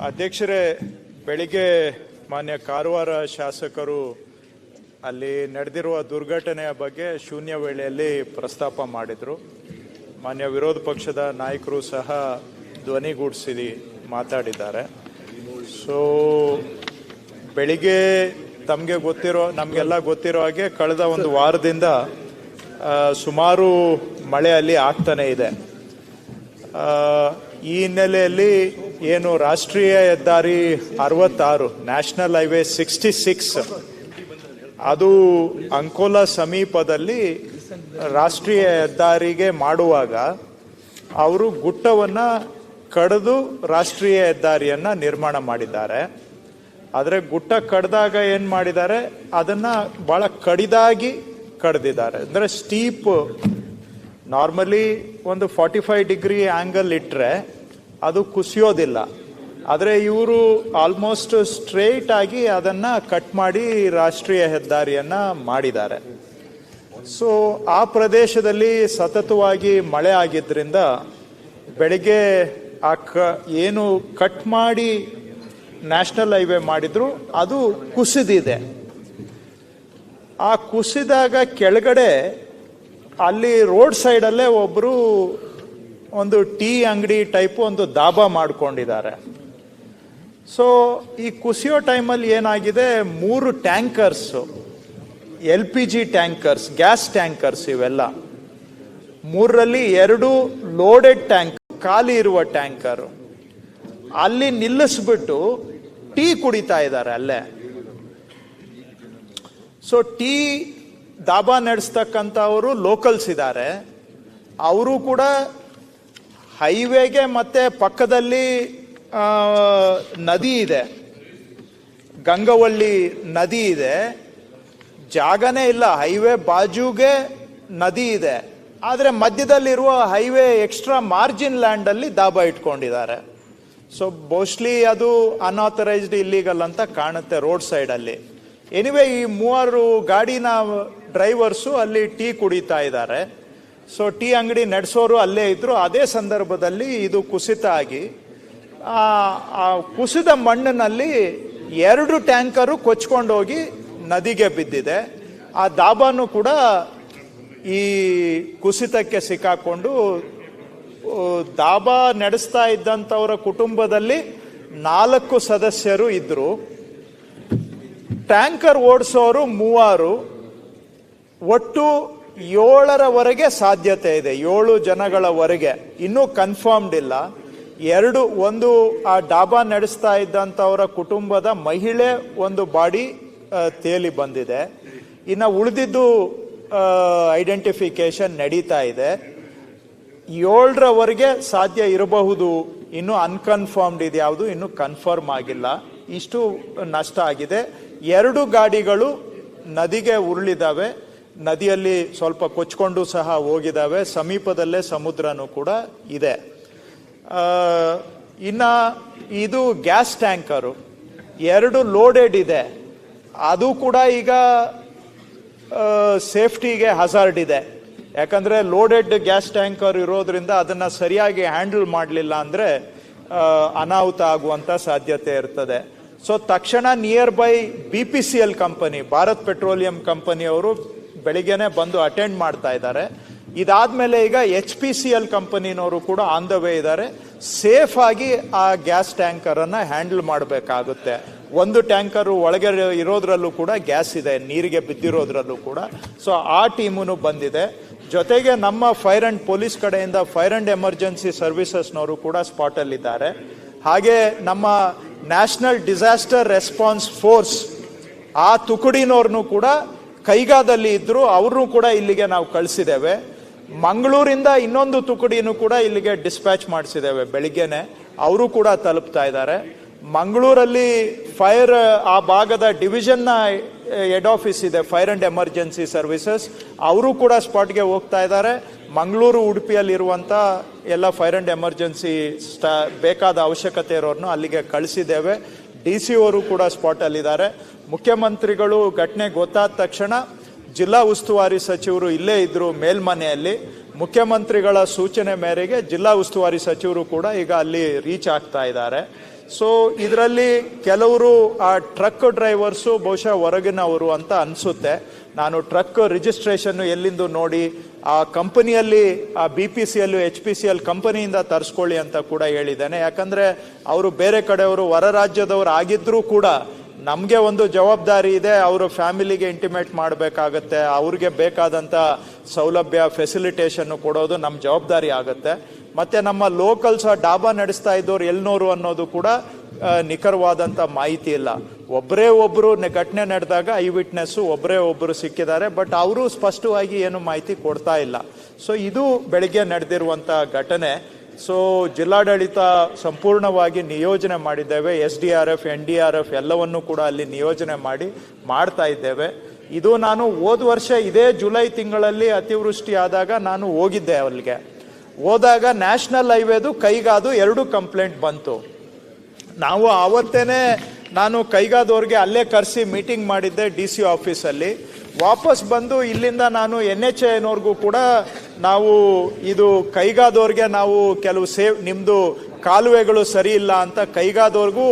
ಅಧ್ಯಕ್ಷರೇ, ಬೆಳಿಗ್ಗೆ ಮಾನ್ಯ ಕಾರವಾರ ಶಾಸಕರು ಅಲ್ಲಿ ನಡೆದಿರುವ ದುರ್ಘಟನೆಯ ಬಗ್ಗೆ ಶೂನ್ಯ ವೇಳೆಯಲ್ಲಿ ಪ್ರಸ್ತಾಪ ಮಾಡಿದರು. ಮಾನ್ಯ ವಿರೋಧ ಪಕ್ಷದ ನಾಯಕರು ಸಹ ಧ್ವನಿಗೂಡಿಸಿ ಮಾತಾಡಿದ್ದಾರೆ. ಸೊ ಬೆಳಿಗ್ಗೆ ನಮಗೆಲ್ಲ ಗೊತ್ತಿರೋ ಹಾಗೆ ಕಳೆದ ಒಂದು ವಾರದಿಂದ ಸುಮಾರು ಮಳೆ ಅಲ್ಲಿ ಆಗ್ತಾನೆ ಇದೆ. ಈ ಹಿನ್ನೆಲೆಯಲ್ಲಿ ಏನು ರಾಷ್ಟ್ರೀಯ ಹೆದ್ದಾರಿ 66 ನ್ಯಾಷನಲ್ ಹೈವೇ 66 ಅದು ಅಂಕೋಲಾ ಸಮೀಪದಲ್ಲಿ ರಾಷ್ಟ್ರೀಯ ಹೆದ್ದಾರಿಗೆ ಮಾಡುವಾಗ ಅವರು ಗುಟ್ಟವನ್ನ ಕಡಿದು ರಾಷ್ಟ್ರೀಯ ಹೆದ್ದಾರಿಯನ್ನ ನಿರ್ಮಾಣ ಮಾಡಿದ್ದಾರೆ. ಆದರೆ ಗುಟ್ಟ ಕಡ್ದಾಗ ಏನ್ ಮಾಡಿದ್ದಾರೆ, ಅದನ್ನ ಬಹಳ ಕಡಿದಾಗಿ ಕಡ್ದಿದ್ದಾರೆ. ಅಂದ್ರೆ ಸ್ಟೀಪ್ ನಾರ್ಮಲಿ ಒಂದು 45 ಡಿಗ್ರಿ ಆಂಗಲ್ ಇಟ್ಟರೆ ಅದು ಕುಸಿಯೋದಿಲ್ಲ. ಆದರೆ ಇವರು ಆಲ್ಮೋಸ್ಟ್ ಸ್ಟ್ರೇಟ್ ಆಗಿ ಅದನ್ನ ಕಟ್ ಮಾಡಿ ರಾಷ್ಟ್ರೀಯ ಹೆದ್ದಾರಿಯನ್ನ ಮಾಡಿದ್ದಾರೆ. ಸೊ ಆ ಪ್ರದೇಶದಲ್ಲಿ ಸತತವಾಗಿ ಮಳೆ ಆಗಿದ್ರಿಂದ ಬೆಳಿಗ್ಗೆ ಏನು ಕಟ್ ಮಾಡಿ ನ್ಯಾಷನಲ್ ಹೈವೇ ಮಾಡಿದ್ರು ಅದು ಕುಸಿದಿದೆ. ಆ ಕುಸಿದಾಗ ಕೆಳಗಡೆ ಅಲ್ಲಿ ರೋಡ್ ಸೈಡಲ್ಲೇ ಒಬ್ರು ಒಂದು ಟೀ ಅಂಗಡಿ ಟೈಪ್ ಒಂದು ದಾಬಾ ಮಾಡ್ಕೊಂಡಿದ್ದಾರೆ. ಸೊ ಈ ಕುಸಿಯೋ ಟೈಮಲ್ಲಿ ಏನಾಗಿದೆ, 3 tankers, LPG tankers, gas tankers, ಇವೆಲ್ಲ 3ರಲ್ಲಿ 2 ಲೋಡೆಡ್ ಟ್ಯಾಂಕ್, ಖಾಲಿ ಇರುವ ಟ್ಯಾಂಕರ್ ಅಲ್ಲಿ ನಿಲ್ಲಿಸ್ಬಿಟ್ಟು ಟೀ ಕುಡಿತಾ ಇದ್ದಾರೆ ಅಲ್ಲೇ. ಸೊ ಟೀ ದಾಬಾ ನಡೆಸ್ತಕ್ಕಂಥವರು ಲೋಕಲ್ಸ್ ಇದ್ದಾರೆ. ಅವರು ಕೂಡ ಹೈವೇಗೆ ಮತ್ತೆ ಪಕ್ಕದಲ್ಲಿ ನದಿ ಇದೆ, ಗಂಗವಳ್ಳಿ ನದಿ ಇದೆ, ಜಾಗನೇ ಇಲ್ಲ, ಹೈವೇ ಬಾಜುಗೆ ನದಿ ಇದೆ. ಆದರೆ ಮಧ್ಯದಲ್ಲಿರುವ ಹೈವೇ ಎಕ್ಸ್ಟ್ರಾ ಮಾರ್ಜಿನ್ ಲ್ಯಾಂಡ್ ಅಲ್ಲಿ ದಾಬಾ ಇಟ್ಕೊಂಡಿದ್ದಾರೆ. ಸೊ ಮೋಸ್ಟ್ಲಿ ಅದು ಅನ್ಆಥರೈಸ್ಡ್, ಇಲ್ಲಿಗಲ್ ಅಂತ ಕಾಣುತ್ತೆ ರೋಡ್ ಸೈಡ್ ಅಲ್ಲಿ. ಎನಿವೆ ಈ 3 ಗಾಡಿನ ಡ್ರೈವರ್ಸು ಅಲ್ಲಿ ಟೀ ಕುಡಿತಾ ಇದ್ದಾರೆ. ಸೊ ಟೀ ಅಂಗಡಿ ನಡೆಸೋರು ಅಲ್ಲೇ ಇದ್ರು. ಅದೇ ಸಂದರ್ಭದಲ್ಲಿ ಇದು ಕುಸಿತ ಆಗಿ ಆ ಕುಸಿದ ಮಣ್ಣಿನಲ್ಲಿ 2 ಟ್ಯಾಂಕರು ಕೊಚ್ಕೊಂಡೋಗಿ ನದಿಗೆ ಬಿದ್ದಿದೆ. ಆ ದಾಬಾನು ಕೂಡ ಈ ಕುಸಿತಕ್ಕೆ ಸಿಕ್ಕಾಕೊಂಡು, ದಾಬಾ ನಡೆಸ್ತಾ ಇದ್ದಂಥವರ ಕುಟುಂಬದಲ್ಲಿ 4 ಸದಸ್ಯರು ಇದ್ರು. ಟ್ಯಾಂಕರ್ ಓಡಿಸೋರು 3, ಒಟ್ಟು 7ರವರೆಗೆ ಸಾಧ್ಯತೆ ಇದೆ, 7 ಜನಗಳವರೆಗೆ. ಇನ್ನೂ ಕನ್ಫರ್ಮ್ಡ್ ಇಲ್ಲ. ಒಂದು ಆ ಡಾಬಾ ನಡೆಸ್ತಾ ಇದ್ದಂಥವರ ಕುಟುಂಬದ ಮಹಿಳೆ ಒಂದು ಬಾಡಿ ತೇಲಿ ಬಂದಿದೆ. ಇನ್ನು ಉಳಿದಿದ್ದು ಐಡೆಂಟಿಫಿಕೇಶನ್ ನಡೀತಾ ಇದೆ. 7ರವರೆಗೆ ಸಾಧ್ಯ ಇರಬಹುದು. ಇನ್ನು ಅನ್ಕನ್ಫರ್ಮ್ಡ್ ಇದೆ, ಯಾವುದು ಇನ್ನು ಕನ್ಫರ್ಮ್ ಆಗಿಲ್ಲ. ಇಷ್ಟು ನಷ್ಟ ಆಗಿದೆ. 2 ಗಾಡಿಗಳು ನದಿಗೆ ಉರುಳಿದಾವೆ, ನದಿಯಲ್ಲಿ ಸ್ವಲ್ಪ ಕೊಚ್ಕೊಂಡು ಸಹ ಹೋಗಿದ್ದಾವೆ. ಸಮೀಪದಲ್ಲೇ ಸಮುದ್ರನೂ ಕೂಡ ಇದೆ. ಇನ್ನ ಇದು ಗ್ಯಾಸ್ ಟ್ಯಾಂಕರು 2 ಲೋಡೆಡ್ ಇದೆ. ಅದು ಕೂಡ ಈಗ ಸೇಫ್ಟಿಗೆ ಹಜಾರ್ಡ್ ಇದೆ. ಯಾಕಂದ್ರೆ ಲೋಡೆಡ್ ಗ್ಯಾಸ್ ಟ್ಯಾಂಕರ್ ಇರೋದ್ರಿಂದ ಅದನ್ನ ಸರಿಯಾಗಿ ಹ್ಯಾಂಡಲ್ ಮಾಡಲಿಲ್ಲ ಅಂದ್ರೆ ಅನಾಹುತ ಆಗುವಂತ ಸಾಧ್ಯತೆ ಇರ್ತದೆ. ಸೊ ತಕ್ಷಣ near by BPCL company, Bharat petroleum ಕಂಪನಿಯವರು ಬೆಳಿಗ್ಗೆನೆ ಬಂದು ಅಟೆಂಡ್ ಮಾಡ್ತಾ ಇದ್ದಾರೆ. ಇದಾದ್ಮೇಲೆ ಈಗ HPCL ಕಂಪನಿನವರು ಕೂಡ ಆನ್ ದ ವೇ ಇದ್ದಾರೆ. ಸೇಫ್ ಆಗಿ ಆ ಗ್ಯಾಸ್ ಟ್ಯಾಂಕರ್ ಅನ್ನ ಹ್ಯಾಂಡಲ್ ಮಾಡಬೇಕಾಗುತ್ತೆ. 1 ಟ್ಯಾಂಕರ್ ಒಳಗೆ ಇರೋದ್ರಲ್ಲೂ ಕೂಡ ಗ್ಯಾಸ್ ಇದೆ, ನೀರಿಗೆ ಬಿದ್ದಿರೋದ್ರಲ್ಲೂ ಕೂಡ. ಸೊ ಆ ಟೀಮು ಬಂದಿದೆ. ಜೊತೆಗೆ ನಮ್ಮ ಫೈರ್ ಅಂಡ್ ಪೊಲೀಸ್ ಕಡೆಯಿಂದ ಫೈರ್ ಅಂಡ್ ಎಮರ್ಜೆನ್ಸಿ ಸರ್ವಿಸಸ್ನವರು ಕೂಡ ಸ್ಪಾಟ್ ಅಲ್ಲಿ ಇದ್ದಾರೆ. ಹಾಗೆ ನಮ್ಮ ನ್ಯಾಷನಲ್ ಡಿಸಾಸ್ಟರ್ ರೆಸ್ಪಾನ್ಸ್ ಫೋರ್ಸ್ ಆ ತುಕಡಿನವ್ರನ್ನು ಕೂಡ ಕೈಗಾದಲ್ಲಿ ಇದ್ರು, ಅವ್ರನ್ನೂ ಕೂಡ ಇಲ್ಲಿಗೆ ನಾವು ಕಳಿಸಿದ್ದೇವೆ. ಮಂಗಳೂರಿಂದ ಇನ್ನೊಂದು ತುಕಡಿನೂ ಕೂಡ ಇಲ್ಲಿಗೆ ಡಿಸ್ಪ್ಯಾಚ್ ಮಾಡಿಸಿದ್ದೇವೆ ಬೆಳಿಗ್ಗೆನೆ, ಅವರು ಕೂಡ ತಲುಪ್ತಾ ಇದ್ದಾರೆ. ಮಂಗಳೂರಲ್ಲಿ ಫೈರ್ ಆ ಭಾಗದ ಡಿವಿಷನ್ನ ಹೆಡ್ ಆಫೀಸ್ ಇದೆ, ಫೈರ್ ಅಂಡ್ ಎಮರ್ಜೆನ್ಸಿ ಸರ್ವಿಸಸ್, ಅವರು ಕೂಡ ಸ್ಪಾಟ್ಗೆ ಹೋಗ್ತಾ ಇದ್ದಾರೆ. ಮಂಗಳೂರು, ಉಡುಪಿಯಲ್ಲಿರುವಂಥ ಎಲ್ಲ ಫೈರ್ ಅಂಡ್ ಎಮರ್ಜೆನ್ಸಿ ಬೇಕಾದ ಅವಶ್ಯಕತೆ ಇರೋರನ್ನು ಅಲ್ಲಿಗೆ ಕಳಿಸಿದ್ದೇವೆ. DC ಅವರು ಕೂಡ ಸ್ಪಾಟ್ ಅಲ್ಲಿದ್ದಾರೆ. ಮುಖ್ಯಮಂತ್ರಿಗಳು ಘಟನೆ ಗೊತ್ತಾದ ತಕ್ಷಣ ಜಿಲ್ಲಾ ಉಸ್ತುವಾರಿ ಸಚಿವರು ಇಲ್ಲೇ ಇದ್ರು ಮೇಲ್ಮನೆಯಲ್ಲಿ. ಮುಖ್ಯಮಂತ್ರಿಗಳ ಸೂಚನೆ ಮೇರೆಗೆ ಜಿಲ್ಲಾ ಉಸ್ತುವಾರಿ ಸಚಿವರು ಕೂಡ ಈಗ ಅಲ್ಲಿ ರೀಚ್ ಆಗ್ತಾ ಇದ್ದಾರೆ. ಸೊ ಇದರಲ್ಲಿ ಕೆಲವರು ಆ ಟ್ರಕ್ ಡ್ರೈವರ್ಸು ಬಹುಶಃ ಹೊರಗಿನವರು ಅಂತ ಅನಿಸುತ್ತೆ. ನಾನು ಟ್ರಕ್ ರಿಜಿಸ್ಟ್ರೇಷನ್ ಎಲ್ಲಿಂದು ನೋಡಿ ಆ ಕಂಪನಿಯಲ್ಲಿ ಆ BPCL HPCL ಕಂಪನಿಯಿಂದ ತರಿಸ್ಕೊಳ್ಳಿ ಅಂತ ಕೂಡ ಹೇಳಿದ್ದೇನೆ. ಯಾಕಂದ್ರೆ ಅವರು ಬೇರೆ ಕಡೆಯವರು ಹೊರ ರಾಜ್ಯದವರು ಆಗಿದ್ರೂ ಕೂಡ ನಮಗೆ ಒಂದು ಜವಾಬ್ದಾರಿ ಇದೆ, ಅವರು ಫ್ಯಾಮಿಲಿಗೆ ಇಂಟಿಮೇಟ್ ಮಾಡಬೇಕಾಗತ್ತೆ, ಅವ್ರಿಗೆ ಬೇಕಾದಂಥ ಸೌಲಭ್ಯ ಫೆಸಿಲಿಟೇಷನ್ ಕೊಡೋದು ನಮ್ಮ ಜವಾಬ್ದಾರಿ ಆಗುತ್ತೆ. ಮತ್ತೆ ನಮ್ಮ ಲೋಕಲ್ಸ್ ಡಾಬಾ ನಡೆಸ್ತಾ ಇದ್ದವ್ರು ಎಲ್ನೋರು ಅನ್ನೋದು ಕೂಡ ನಿಖರವಾದಂಥ ಮಾಹಿತಿ ಇಲ್ಲ. ಒಬ್ಬರೇ ಒಬ್ಬರು ಘಟನೆ ನಡೆದಾಗ ಐ ವಿಟ್ನೆಸ್ಸು ಒಬ್ಬರೇ ಒಬ್ಬರು ಸಿಕ್ಕಿದ್ದಾರೆ, ಬಟ್ ಅವರು ಸ್ಪಷ್ಟವಾಗಿ ಏನು ಮಾಹಿತಿ ಕೊಡ್ತಾ ಇಲ್ಲ. ಸೊ ಇದು ಬೆಳಿಗ್ಗೆ ನಡೆದಿರುವಂಥ ಘಟನೆ. ಸೊ ಜಿಲ್ಲಾಡಳಿತ ಸಂಪೂರ್ಣವಾಗಿ ನಿಯೋಜನೆ ಮಾಡಿದ್ದೇವೆ. SDRF NDRF ಎಲ್ಲವನ್ನೂ ಕೂಡ ಅಲ್ಲಿ ನಿಯೋಜನೆ ಮಾಡ್ತಾ ಇದ್ದೇವೆ. ಇದು ನಾನು ಹೋದ ವರ್ಷ ಇದೇ ಜುಲೈ ತಿಂಗಳಲ್ಲಿ ಅತಿವೃಷ್ಟಿ ಆದಾಗ ನಾನು ಹೋಗಿದ್ದೆ. ಅಲ್ಲಿಗೆ ಹೋದಾಗ ನ್ಯಾಷನಲ್ ಹೈವೇದು ಕೈಗಾದು 2 ಕಂಪ್ಲೇಂಟ್ ಬಂತು. ನಾವು ಆವತ್ತೇನೆ ನಾನು ಕೈಗಾದವ್ರಿಗೆ ಅಲ್ಲೇ ಕರೆಸಿ ಮೀಟಿಂಗ್ ಮಾಡಿದ್ದೆ DC ಆಫೀಸಲ್ಲಿ. ವಾಪಸ್ ಬಂದು ಇಲ್ಲಿಂದ ನಾನು NHAIನವ್ರಿಗೂ ಕೂಡ ನಾವು ಇದು ಕೈಗಾದವ್ರಿಗೆ ನಾವು ಕೆಲವು ನಿಮ್ಮದು ಕಾಲುವೆಗಳು ಸರಿ ಇಲ್ಲ ಅಂತ ಕೈಗಾದವ್ರಿಗೂ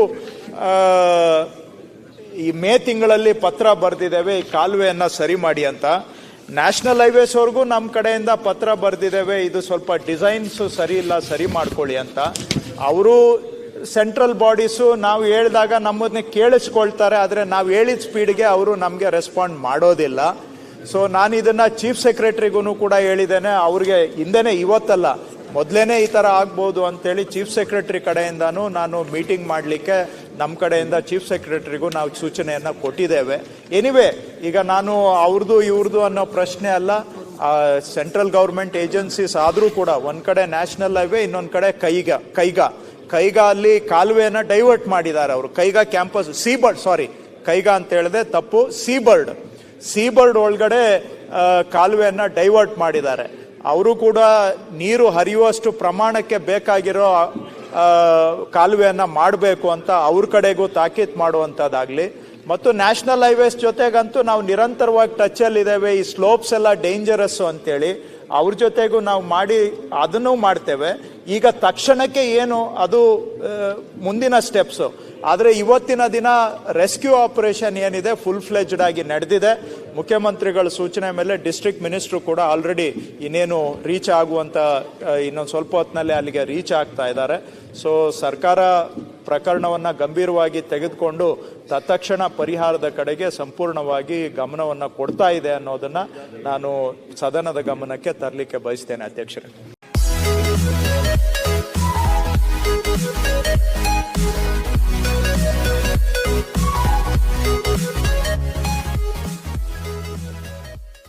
ಈ ಮೇ ತಿಂಗಳಲ್ಲಿ ಪತ್ರ ಬರೆದಿದ್ದೇವೆ, ಈ ಕಾಲುವೆಯನ್ನು ಸರಿ ಮಾಡಿ ಅಂತ. ನ್ಯಾಷನಲ್ ಹೈವೇಸ್ ಅವ್ರಿಗೂ ನಮ್ಮ ಕಡೆಯಿಂದ ಪತ್ರ ಬರೆದಿದ್ದೇವೆ, ಇದು ಸ್ವಲ್ಪ ಡಿಸೈನ್ಸ್ ಸರಿ ಇಲ್ಲ, ಸರಿ ಮಾಡ್ಕೊಳ್ಳಿ ಅಂತ. ಅವರು ಸೆಂಟ್ರಲ್ ಬಾಡೀಸು ನಾವು ಹೇಳಿದಾಗ ನಮ್ಮದನ್ನೇ ಕೇಳಿಸ್ಕೊಳ್ತಾರೆ, ಆದರೆ ನಾವು ಹೇಳಿದ ಸ್ಪೀಡ್ಗೆ ಅವರು ನಮಗೆ ರೆಸ್ಪಾಂಡ್ ಮಾಡೋದಿಲ್ಲ. ಸೊ ನಾನು ಇದನ್ನು ಚೀಫ್ ಸೆಕ್ರೆಟರಿಗೂ ಕೂಡ ಹೇಳಿದ್ದೇನೆ. ಅವ್ರಿಗೆ ಹಿಂದೆನೇ ಇವತ್ತಲ್ಲ ಮೊದಲೇನೆ ಈ ಥರ ಆಗ್ಬೋದು ಅಂತೇಳಿ ಚೀಫ್ ಸೆಕ್ರೆಟರಿ ಕಡೆಯಿಂದನೂ ನಾನು ಮೀಟಿಂಗ್ ಮಾಡಲಿಕ್ಕೆ ನಮ್ಮ ಕಡೆಯಿಂದ ಚೀಫ್ ಸೆಕ್ರೆಟರಿಗೂ ನಾವು ಸೂಚನೆಯನ್ನು ಕೊಟ್ಟಿದ್ದೇವೆ. ಎನಿವೆ ಈಗ ನಾನು ಅವ್ರದ್ದು ಇವ್ರದ್ದು ಅನ್ನೋ ಪ್ರಶ್ನೆ ಅಲ್ಲ. ಸೆಂಟ್ರಲ್ ಗೌರ್ಮೆಂಟ್ ಏಜೆನ್ಸೀಸ್ ಆದರೂ ಕೂಡ ಒಂದು ಕಡೆ ನ್ಯಾಷನಲ್ ಹೈವೇ, ಇನ್ನೊಂದು ಕಡೆ ಕೈಗಾ ಅಲ್ಲಿ ಕಾಲುವೆಯನ್ನು ಡೈವರ್ಟ್ ಮಾಡಿದ್ದಾರೆ ಅವರು. ಕೈಗಾ ಕ್ಯಾಂಪಸ್ ಕೈಗಾ ಅಂತ ಹೇಳಿದೆ ತಪ್ಪು, ಸೀಬರ್ಡ್ ಒಳಗಡೆ ಕಾಲುವೆಯನ್ನು ಡೈವರ್ಟ್ ಮಾಡಿದ್ದಾರೆ. ಅವರು ಕೂಡ ನೀರು ಹರಿಯುವಷ್ಟು ಪ್ರಮಾಣಕ್ಕೆ ಬೇಕಾಗಿರೋ ಕಾಲುವೆಯನ್ನು ಮಾಡಬೇಕು ಅಂತ ಅವ್ರ ಕಡೆಗೂ ತಾಕೀತು ಮಾಡುವಂಥದ್ದಾಗಲಿ. ಮತ್ತು ನ್ಯಾಷನಲ್ ಹೈವೇಸ್ ಜೊತೆಗಂತೂ ನಾವು ನಿರಂತರವಾಗಿ ಟಚಲ್ಲಿದ್ದೇವೆ. ಈ ಸ್ಲೋಪ್ಸ್ ಎಲ್ಲ ಡೇಂಜರಸ್ಸು ಅಂತೇಳಿ ಅವ್ರ ಜೊತೆಗೂ ನಾವು ಅದನ್ನು ಮಾಡ್ತೇವೆ. ಈಗ ತಕ್ಷಣಕ್ಕೆ ಏನು ಅದು ಮುಂದಿನ ಸ್ಟೆಪ್ಸು. ಆದರೆ ಇವತ್ತಿನ ದಿನ ರೆಸ್ಕ್ಯೂ ಆಪರೇಷನ್ ಏನಿದೆ ಫುಲ್ ಫ್ಲೆಜ್ಡ್ ಆಗಿ ನಡೆದಿದೆ. ಮುಖ್ಯಮಂತ್ರಿಗಳ ಸೂಚನೆ ಮೇಲೆ ಡಿಸ್ಟ್ರಿಕ್ಟ್ ಮಿನಿಸ್ಟ್ರು ಕೂಡ ಆಲ್ರೆಡಿ ಇನ್ನೇನು ರೀಚ್ ಆಗುವಂಥ ಇನ್ನೊಂದು ಸ್ವಲ್ಪ ಹೊತ್ತಿನಲ್ಲಿ ಅಲ್ಲಿಗೆ ರೀಚ್ ಆಗ್ತಾ ಇದ್ದಾರೆ. ಸೊ ಸರ್ಕಾರ ಪ್ರಕರಣವನ್ನು ಗಂಭೀರವಾಗಿ ತೆಗೆದುಕೊಂಡು ತತ್ಕ್ಷಣ ಪರಿಹಾರದ ಕಡೆಗೆ ಸಂಪೂರ್ಣವಾಗಿ ಗಮನವನ್ನು ಕೊಡ್ತಾ ಇದೆ ಅನ್ನೋದನ್ನು ನಾನು ಸದನದ ಗಮನಕ್ಕೆ ತರಲಿಕ್ಕೆ ಬಯಸ್ತೇನೆ ಅಧ್ಯಕ್ಷರೇ.